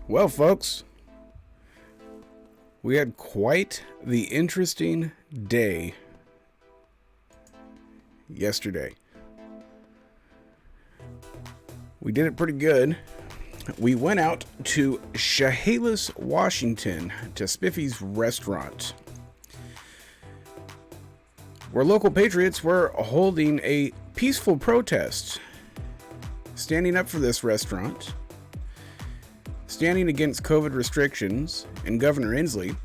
Well, folks, we had quite the interesting day yesterday. We did it pretty good. We went out to Chehalis, Washington, to Spiffy's restaurant, where local patriots were holding a peaceful protest, standing up for this restaurant, standing against COVID restrictions and Governor Inslee,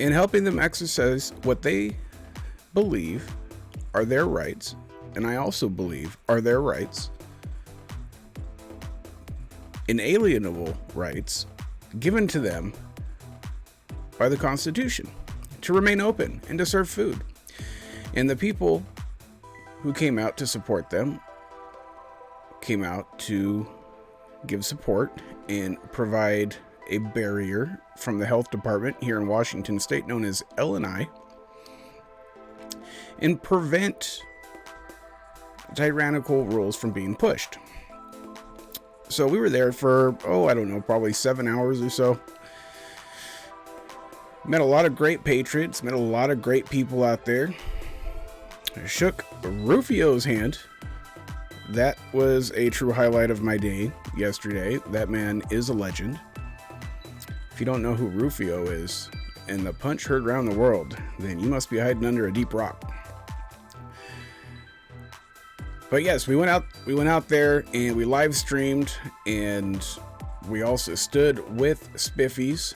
and helping them exercise what they believe are their rights, and I also believe are their rights, inalienable rights given to them by the Constitution, to remain open and to serve food. And the people who came out to support them came out to give support and provide a barrier from the health department here in Washington state known as L&I, and prevent tyrannical rules from being pushed. So we were there for, probably 7 hours or so. Met a lot of great patriots, met a lot of great people out there. I shook Rufio's hand. That was a true highlight of my day yesterday. That man is a legend. If you don't know who Rufio is, and the punch heard around the world, then you must be hiding under a deep rock. But yes, we went out there and we live streamed, and we also stood with Spiffys.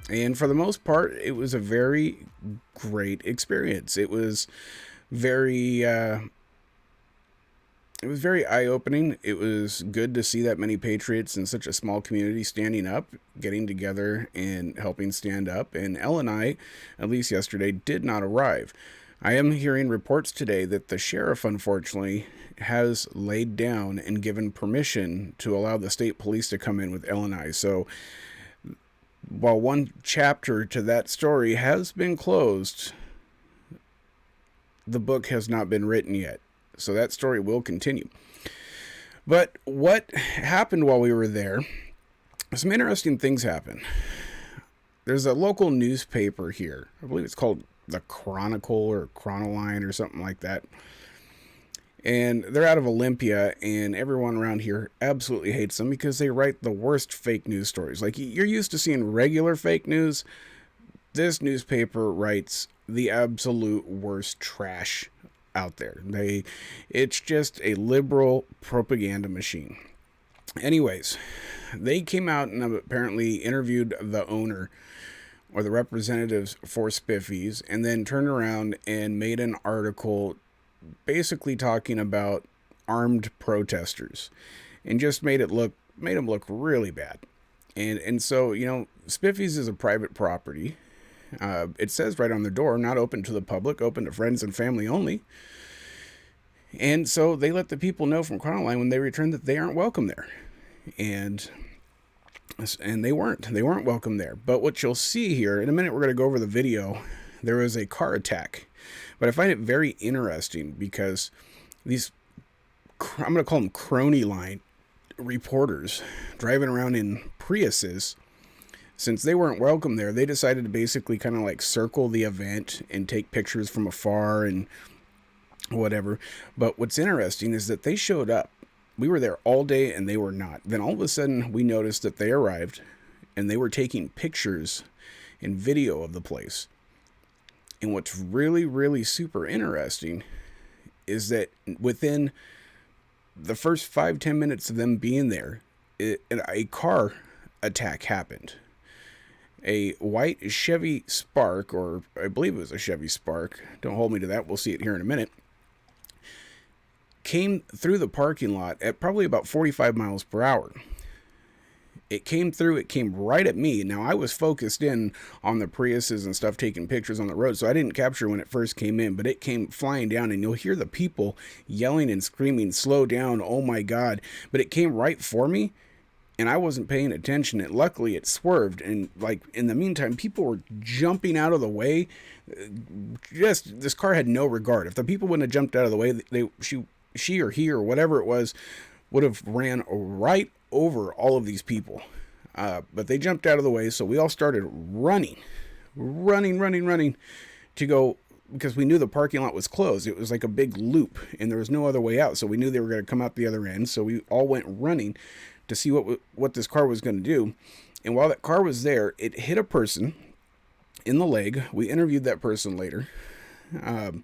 And for the most part, it was a very great experience. It was very eye-opening. It was good to see that many patriots in such a small community standing up, getting together, and helping stand up. And L&I, at least yesterday, did not arrive. I am hearing reports today that the sheriff, unfortunately, has laid down and given permission to allow the state police to come in with L&I. So while one chapter to that story has been closed, the book has not been written yet. So that story will continue. But what happened while we were there, some interesting things happened. There's a local newspaper here. I believe it's called the Chronicle or Chronoline or something like that. And they're out of Olympia, and everyone around here absolutely hates them because they write the worst fake news stories. Like, you're used to seeing regular fake news. This newspaper writes the absolute worst trash out there. It's just a liberal propaganda machine. Anyways, they came out and apparently interviewed the owner or the representatives for Spiffys, and then turned around and made an article basically talking about armed protesters, and just made them look really bad. And so, Spiffys is a private property. It says right on the door, not open to the public, open to friends and family only. And so they let the people know from Chronoline when they returned that they aren't welcome there. And they weren't welcome there. But what you'll see here, in a minute we're going to go over the video, there was a car attack. But I find it very interesting because these, I'm going to call them crony line reporters, driving around in Priuses, since they weren't welcome there, they decided to basically kind of like circle the event and take pictures from afar and whatever. But what's interesting is that they showed up. We were there all day and they were not. Then all of a sudden we noticed that they arrived and they were taking pictures and video of the place. And what's really, really super interesting is that within the first 5-10 minutes of them being there, a car attack happened. A white Chevy Spark, or I believe it was a Chevy Spark, don't hold me to that, we'll see it here in a minute, came through the parking lot at probably about 45 miles per hour. It came right at me. Now, I was focused in on the Priuses and stuff, taking pictures on the road, so I didn't capture when it first came in, but it came flying down, and you'll hear the people yelling and screaming, "Slow down, oh my God." But it came right for me, and I wasn't paying attention. And luckily, it swerved, and like in the meantime, people were jumping out of the way. Just, this car had no regard. If the people wouldn't have jumped out of the way, she or he or whatever it was would have ran right over all of these people. But they jumped out of the way, so we all started running to go, because we knew the parking lot was closed. It was like a big loop, and there was no other way out, so we knew they were going to come out the other end, so we all went running to see what this car was going to do. And while that car was there, it hit a person in the leg. We interviewed that person later, and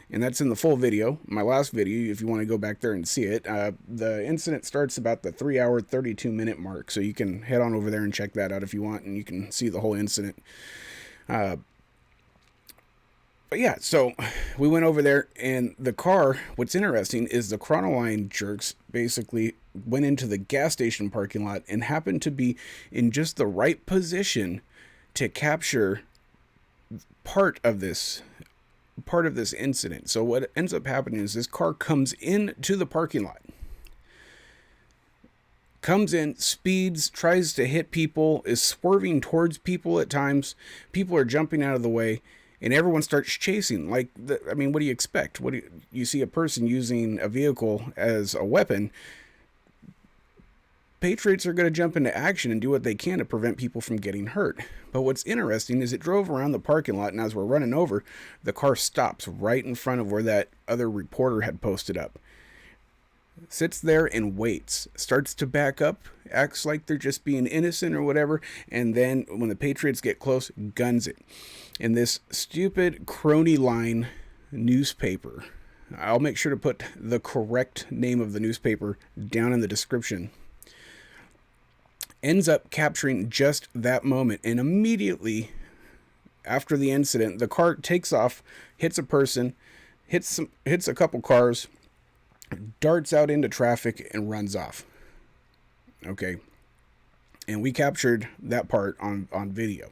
that's in the full video, my last video, if you want to go back there and see it. The incident starts about the 3-hour, 32-minute mark, so you can head on over there and check that out if you want, and you can see the whole incident. But yeah, so we went over there, and the car, what's interesting is the Chronoline jerks basically went into the gas station parking lot and happened to be in just the right position to capture part of this incident. So what ends up happening is this car comes into the parking lot, comes in, speeds, tries to hit people, is swerving towards people at times. People are jumping out of the way, and everyone starts chasing. What do you expect? You see a person using a vehicle as a weapon. Patriots are going to jump into action and do what they can to prevent people from getting hurt. But what's interesting is it drove around the parking lot, and as we're running over, the car stops right in front of where that other reporter had posted up. Sits there and waits, starts to back up, acts like they're just being innocent or whatever, and then when the Patriots get close, guns it. And this stupid crony line newspaper, I'll make sure to put the correct name of the newspaper down in the description, ends up capturing just that moment. And immediately after the incident, the car takes off, hits a person, hits a couple cars, darts out into traffic, and runs off. Okay. And we captured that part on video.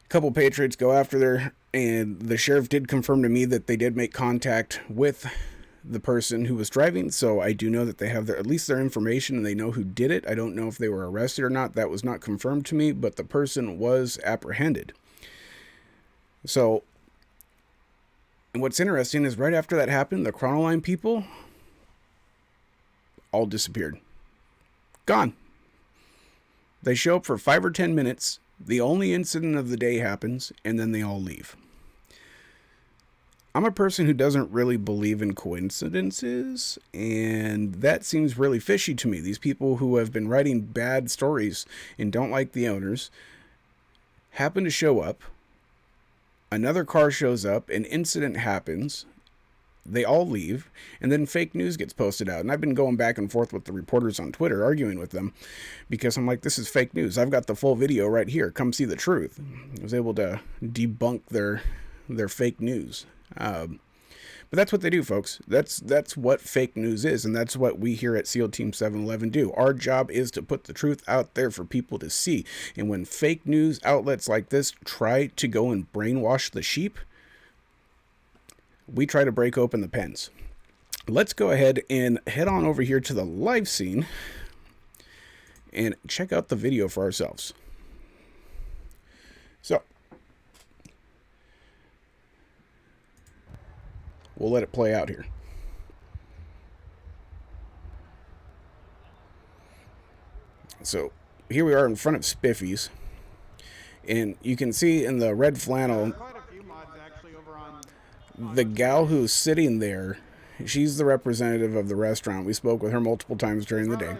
A couple Patriots go after there, and the sheriff did confirm to me that they did make contact with the person who was driving, so I do know that they have at least their information and they know who did it. I don't know if they were arrested or not. That was not confirmed to me, but the person was apprehended. So, and what's interesting is right after that happened, the Chronoline people all disappeared. Gone. They show up for 5 or 10 minutes. The only incident of the day happens, and then they all leave. I'm a person who doesn't really believe in coincidences, and that seems really fishy to me. These people who have been writing bad stories and don't like the owners happen to show up. Another car shows up, an incident happens, they all leave, and then fake news gets posted out. And I've been going back and forth with the reporters on Twitter, arguing with them, because I'm like, this is fake news. I've got the full video right here. Come see the truth. I was able to debunk their fake news. But that's what they do, folks. That's what fake news is, and that's what we here at SEAL Team 711 do. Our job is to put the truth out there for people to see. And when fake news outlets like this try to go and brainwash the sheep, we try to break open the pens. Let's go ahead and head on over here to the live scene and check out the video for ourselves. So, we'll let it play out here. So, here we are in front of Spiffys. And you can see in the red flannel, the gal who's sitting there, she's the representative of the restaurant. We spoke with her multiple times during the day.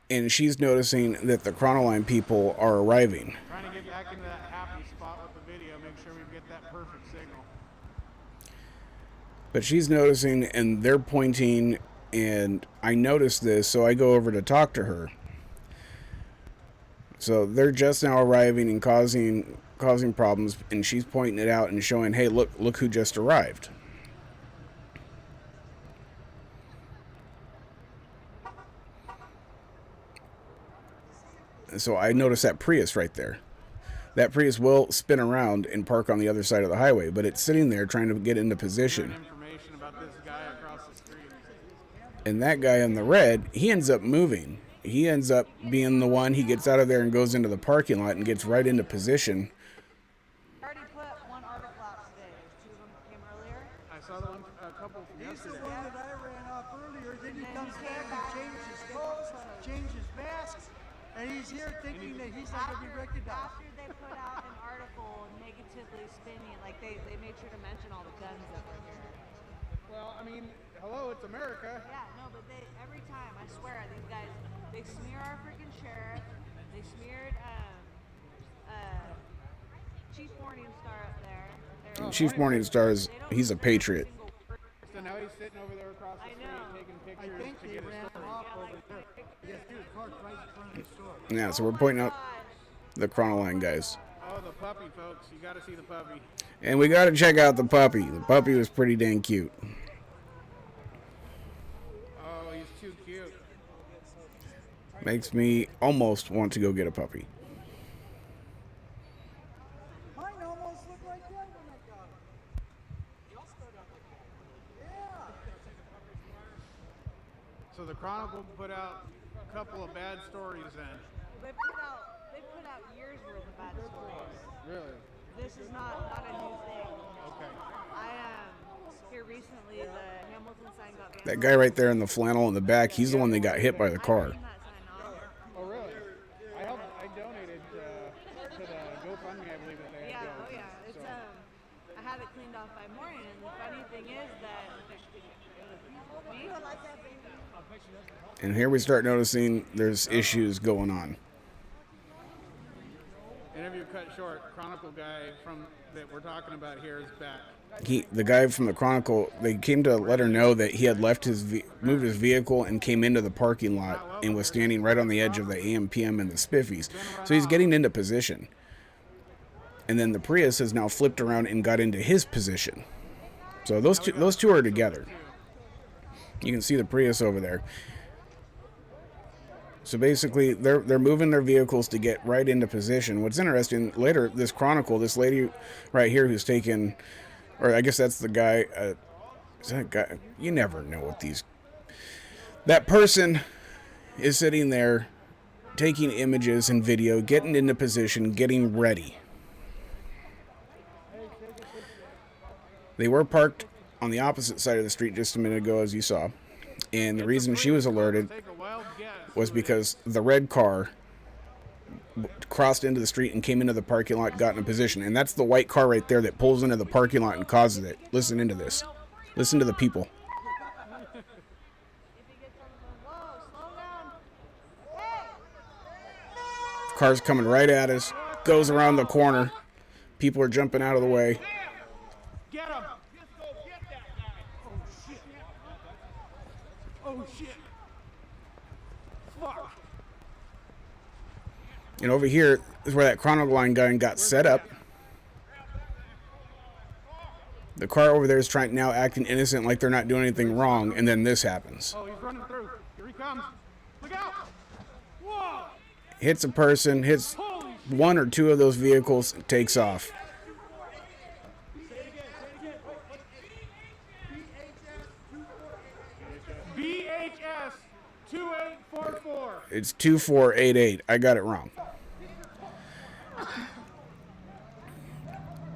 And she's noticing that the Chronoline people are arriving. Trying to get back into that happy spot with the video, make sure we get that perfect signal. But she's noticing, and they're pointing, and I noticed this, so I go over to talk to her. So they're just now arriving and causing problems, and she's pointing it out and showing, hey, look who just arrived. So I noticed that Prius right there. That Prius will spin around and park on the other side of the highway, but it's sitting there trying to get into position. Information about this guy across the street. And that guy in the red, he ends up moving. He ends up being the one, he gets out of there and goes into the parking lot and gets right into position. Already put one article out today. 2 of them came earlier. I saw the one, a couple from He's the yesterday. one that I ran off earlier. Then he comes back and changes his clothes, changes his mask, and he's here thinking that he's not going to be recognized. After they put out an article negatively spinning, like they made sure to mention all the guns that were here. Well, I mean, hello, it's America. Yeah, no, but they every time, I swear, these guys, they smear our freaking sheriff. They smeared Chief Morningstar up there. Chief Morningstar is, he's a patriot. So now he's sitting over there across the I street know. taking I pictures think to they get his ran story. off over there. Yes, he was parked right in front of the store. Yeah, so we're pointing out the Chronoline guys. Oh, the puppy, folks. You got to see the puppy. And we got to check out the puppy. The puppy was pretty dang cute. Oh, he's too cute. Makes me almost want to go get a puppy. Mine almost looked like that when I got him. Yeah. So the Chronicle put out a couple of bad stories then. They put out years worth of bad stories. Really? This is not a new thing. Okay. Here recently, the Hamilton sign got banned. That guy right there in the flannel in the back, he's the one that got hit by the car. I turned that sign off. Oh, really? I donated to the GoFundMe, I believe, that they had. Yeah, oh yeah. It's I had it cleaned off by morning, and the funny thing is that me, And here we start noticing there's issues going on. Interview cut short. Chronicle guy from that we're talking about here is back. The guy from the Chronicle, they came to let her know that he had moved his vehicle and came into the parking lot and was standing right on the edge of the AM/PM and the Spiffys. So he's getting into position. And then the Prius has now flipped around and got into his position. So those two are together. You can see the Prius over there. So basically, they're moving their vehicles to get right into position. What's interesting, later, this Chronicle, this lady right here who's taken, or I guess that's the guy, is that guy? You never know what these... That person is sitting there taking images and video, getting into position, getting ready. They were parked on the opposite side of the street just a minute ago, as you saw. And the reason she was alerted Take a wild guess. was because the red car crossed into the street and came into the parking lot, got in a position. And that's the white car right there that pulls into the parking lot and causes it. Listen into this. Listen to the people. if he gets on the phone, whoa, slow down. Hey! Car's coming right at us, goes around the corner. People are jumping out of the way. Get him! Just go get that guy! Oh, shit. Fuck! And over here is where that Chronicle line guy got set up. The car over there is now acting innocent like they're not doing anything wrong, and then this happens. Oh, he's running through. Here he comes. Look out! Whoa! Hits a person, hits Holy shit! one or two of those vehicles, and takes off. BHS 2844. It's 2488. I got it wrong.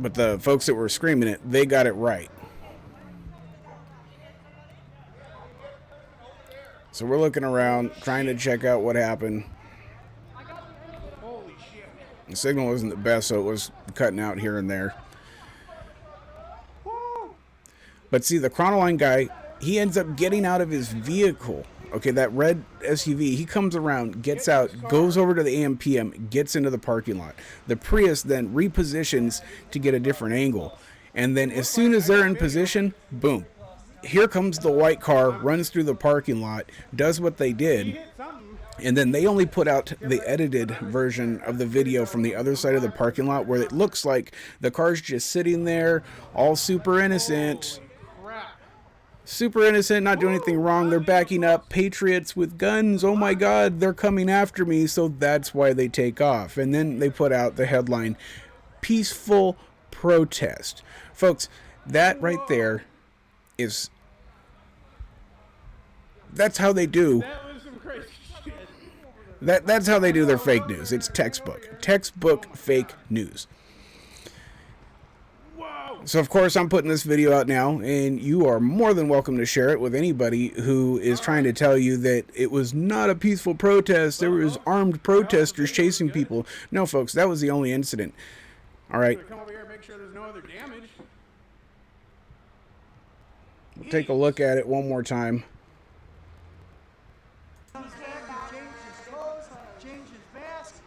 But the folks that were screaming it, they got it right. So we're looking around, trying to check out what happened. Holy shit. The signal wasn't the best, so it was cutting out here and there. Woo! But see, the Chronoline guy, he ends up getting out of his vehicle. Okay, that red SUV, he comes around, gets out, goes over to the AM/PM, gets into the parking lot. The Prius then repositions to get a different angle. And then as soon as they're in position, boom. Here comes the white car, runs through the parking lot, does what they did. And then they only put out the edited version of the video from the other side of the parking lot where it looks like the car's just sitting there, all super innocent. Super innocent, not doing anything wrong. They're backing up. Patriots with guns. Oh my God, they're coming after me. So that's why they take off. And then they put out the headline, Peaceful Protest. Folks, that right there is... That's how they do... That was some crazy shit. That's how they do their fake news. It's textbook. Textbook fake news. Whoa! So, of course, I'm putting this video out now, and you are more than welcome to share it with anybody who is trying to tell you that it was not a peaceful protest. There was armed protesters chasing people. No, folks, that was the only incident. All right. Come over here and make sure there's no other damage. Take a look at it one more time. Comes back and changes his clothes, changes his mask,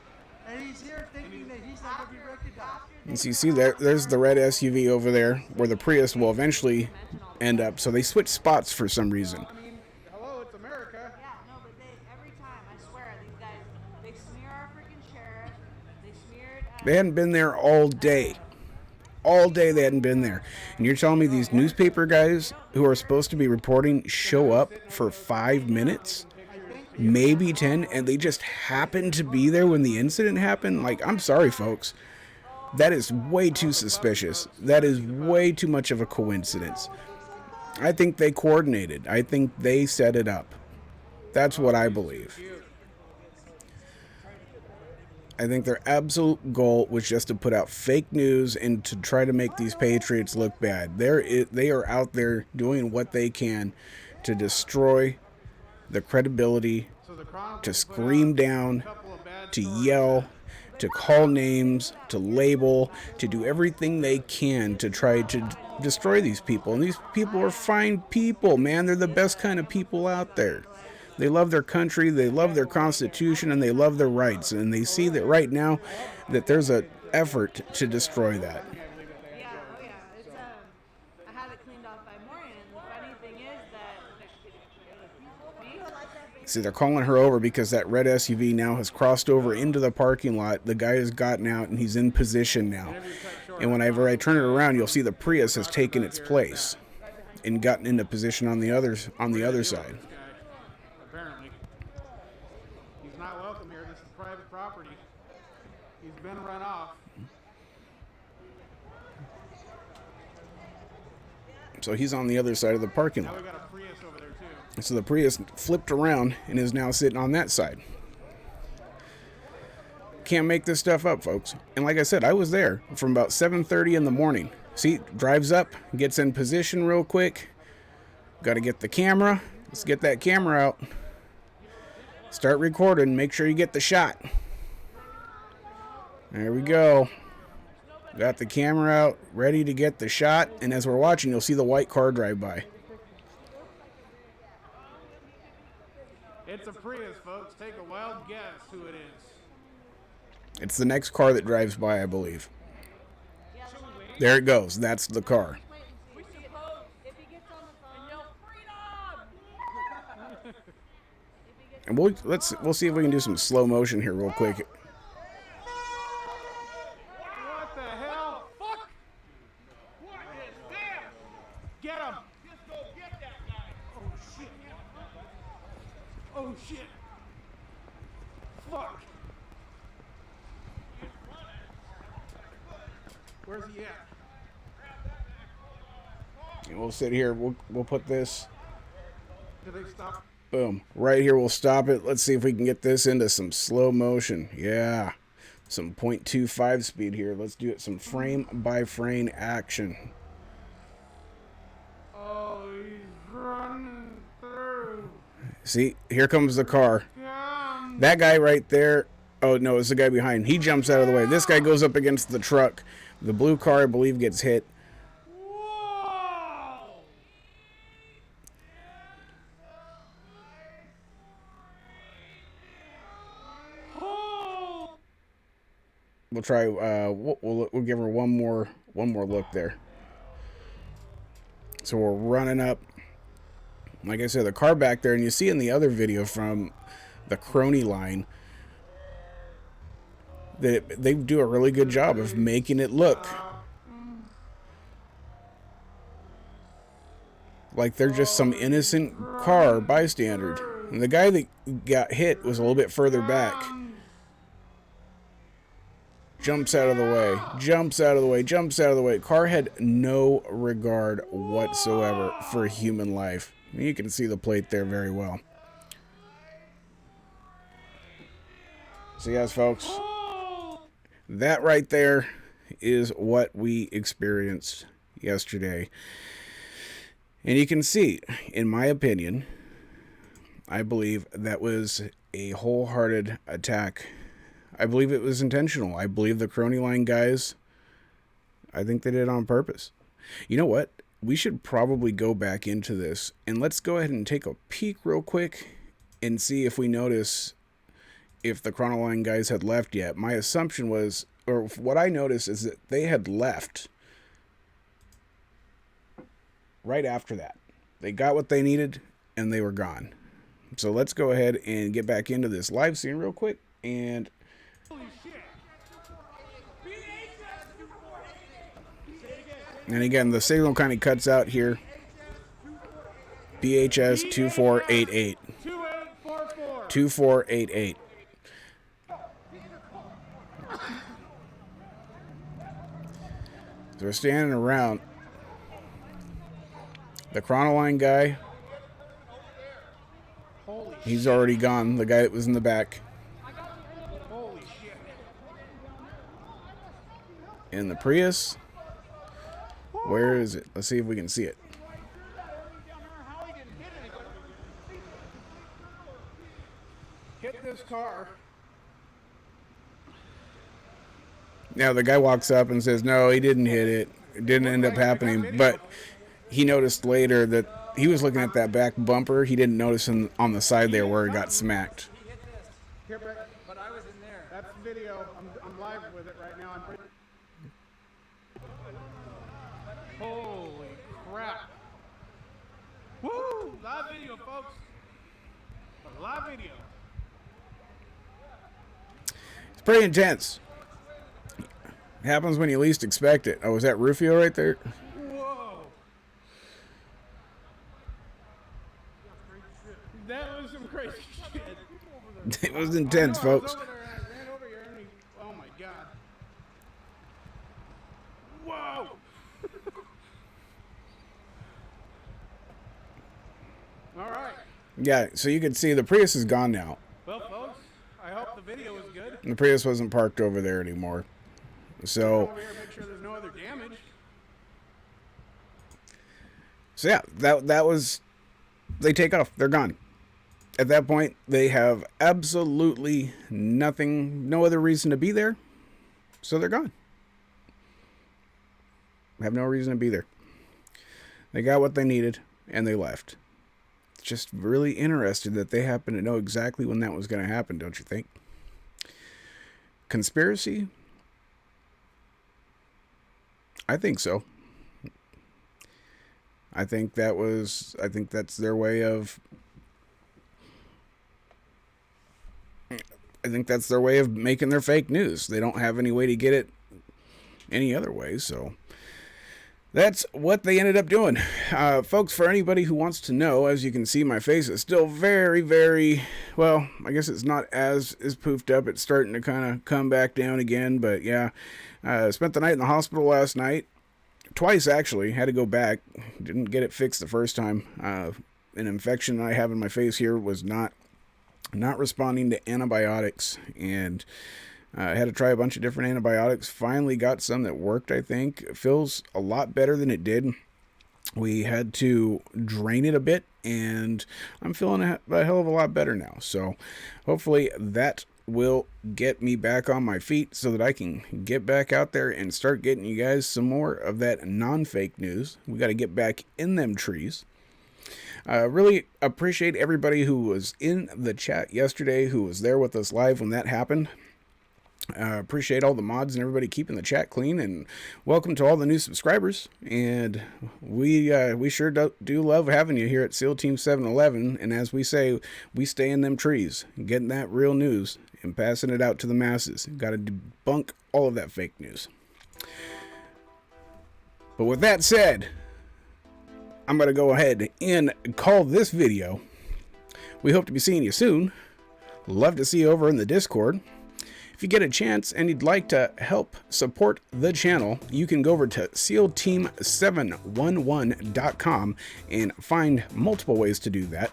and he's here thinking that he's not going to be recognized. And so you see there's the red SUV over there where the Prius will eventually end up. So they switch spots for some reason. I mean, hello, it's America. Yeah, no, but every time, I swear, these guys, they smear our freaking sheriff. They smeared. They hadn't been there all day. All day they hadn't been there. And you're telling me these newspaper guys who are supposed to be reporting show up for 5 minutes? Maybe 10, and they just happened to be there when the incident happened? Like, I'm sorry, folks. That is way too suspicious. That is way too much of a coincidence. I think they coordinated. I think they set it up. That's what I believe. I think their absolute goal was just to put out fake news and to try to make these patriots look bad. They are out there doing what they can to destroy the credibility, to scream down, to yell, to call names, to label, to do everything they can to try to destroy these people. And these people are fine people, man. They're the best kind of people out there. They love their country, they love their constitution, and they love their rights. And they see that right now that there's an effort to destroy that. Yeah, oh yeah. It's I had it cleaned off by morning, and the funny thing is that See, they're calling her over because that red SUV now has crossed over into the parking lot. The guy has gotten out and he's in position now. And whenever I turn it around, you'll see the Prius has taken its place and gotten into position on the other side. Apparently. He's not welcome here. This is private property. He's been run off. So he's on the other side of the parking Now lot. we got a Prius over there too. So the Prius flipped around and is now sitting on that side. Can't make this stuff up, folks. And like I said, I was there from about 7:30 in the morning. See, drives up, gets in position real quick. Got to get the camera. Let's get that camera out. Start recording. Make sure you get the shot. There we go. Got the camera out, ready to get the shot. And as we're watching, you'll see the white car drive by. It's a Prius, folks. Take a wild guess who it is. It's the next car that drives by, I believe. There it goes. That's the car. we suppose if he gets on the phone, yell freedom. And we'll see if we can do some slow motion here real quick. What the hell? Fuck! What is that? Get him! Just go get that guy. Oh shit. Oh shit. Fuck. Where's he at? And we'll sit here. We'll put this. Did they stop? Boom. Right here, we'll stop it. Let's see if we can get this into some slow motion. Yeah. Some 0.25 speed here. Let's do it some frame by frame action. Oh, he's running through. See, here comes the car. Come. That guy right there. Oh, no, it's the guy behind. He jumps out of the way. This guy goes up against the truck. The blue car, I believe, gets hit. Whoa! Oh! We'll try. We'll give her one more look there. So we're running up. Like I said, the car back there, and you see in the other video from the crony line that they do a really good job of making it look like they're just some innocent car bystander. And the guy that got hit was a little bit further back. Jumps out of the way, jumps out of the way, jumps out of the way. Car had no regard whatsoever for human life. You can see the plate there very well. So yes, folks, that right there is what we experienced yesterday. And you can see, in my opinion, I believe that was a wholehearted attack. I believe it was intentional. I believe the Crony Line guys, I think they did it on purpose. You know what? We should probably go back into this, and let's go ahead and take a peek real quick and see if we notice if the Crony Line guys had left yet. My assumption was, or what I noticed, is that they had left right after that. They got what they needed, and they were gone. So let's go ahead and get back into this live scene real quick, and again, the signal kind of cuts out here. BHS 2488. 2488. So we're standing around. The Chronoline guy, he's already gone. The guy that was in the back. Holy shit. In the Prius. Where is it? Let's see if we can see it. Hit this car. Now the guy walks up and says, no, he didn't hit it. It didn't end up happening. But he noticed later that he was looking at that back bumper. He didn't notice on the side there where he got smacked. Here, but I was in there. That's video. I'm live with it right now. Holy crap. Woo! Live video, folks. A live video. It's pretty intense. It happens when you least expect it. Oh, was that Rufio right there? Whoa. That was some crazy shit. It was intense, folks. I ran over here and oh my god. Whoa! All right. Yeah, so you can see the Prius is gone now. Well, folks, I hope the video was good. The Prius wasn't parked over there anymore. So, Over here, make sure there's no other damage. so yeah, that was, they take off. They're gone. At that point, they have absolutely nothing, no other reason to be there. So they're gone. Have no reason to be there. They got what they needed, and they left. It's just really interesting that they happen to know exactly when that was going to happen, don't you think? Conspiracy? I think so. I think that's their way of making their fake news. They don't have any way to get it any other way, so that's what they ended up doing. Folks, for anybody who wants to know, as you can see, my face is still very, very, well, I guess it's not as poofed up. It's starting to kind of come back down again, but yeah. Spent the night in the hospital last night. Twice, actually. Had to go back. Didn't get it fixed the first time. An infection I have in my face here was not responding to antibiotics, and I had to try a bunch of different antibiotics. Finally got some that worked, I think. It feels a lot better than it did. We had to drain it a bit, and I'm feeling a hell of a lot better now. So hopefully that will get me back on my feet so that I can get back out there and start getting you guys some more of that non-fake news. We got to get back in them trees. Really appreciate everybody who was in the chat yesterday, who was there with us live when that happened. Appreciate all the mods and everybody keeping the chat clean, and welcome to all the new subscribers. And we sure do love having you here at SEAL Team 711. And as we say, we stay in them trees, getting that real news and passing it out to the masses. Got to debunk all of that fake news. But with that said, I'm going to go ahead and call this video. We hope to be seeing you soon. Love to see you over in the Discord. If you get a chance and you'd like to help support the channel, you can go over to SEALteam711.com and find multiple ways to do that.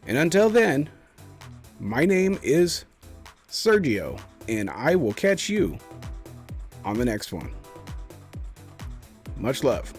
And until then, my name is Sergio, and I will catch you on the next one. Much love.